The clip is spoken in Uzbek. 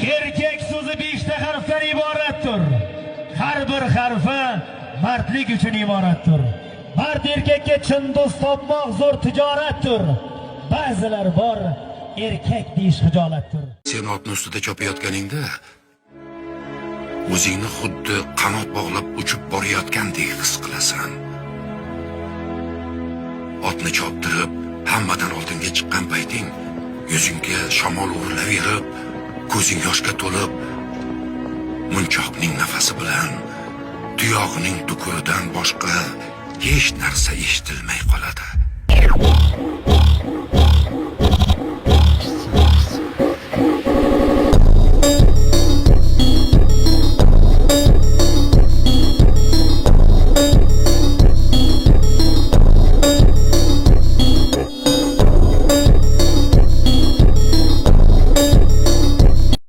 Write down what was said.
Erkak so'zi 5 ta harfdan iboratdir. Har bir harfi mardlik uchun iboratdir. Mard erkakka chin do'st topmoq zo'r tijoratdir. Ba'zilar bor, erkak deyish xijolatdir. Sen otni ustida chopayotganingda o'zingni xuddi qanot bog'lab uchib borayotgandek his qilasan. Otni choptirib, hammadan oldinga chiqqan payting, yuzingga shamol urilaverib, ko'zing yoshga to'lib, munchoqning nafasi bilan tuyog'ining dukuridan boshqa hech narsa eshitilmay qoladi.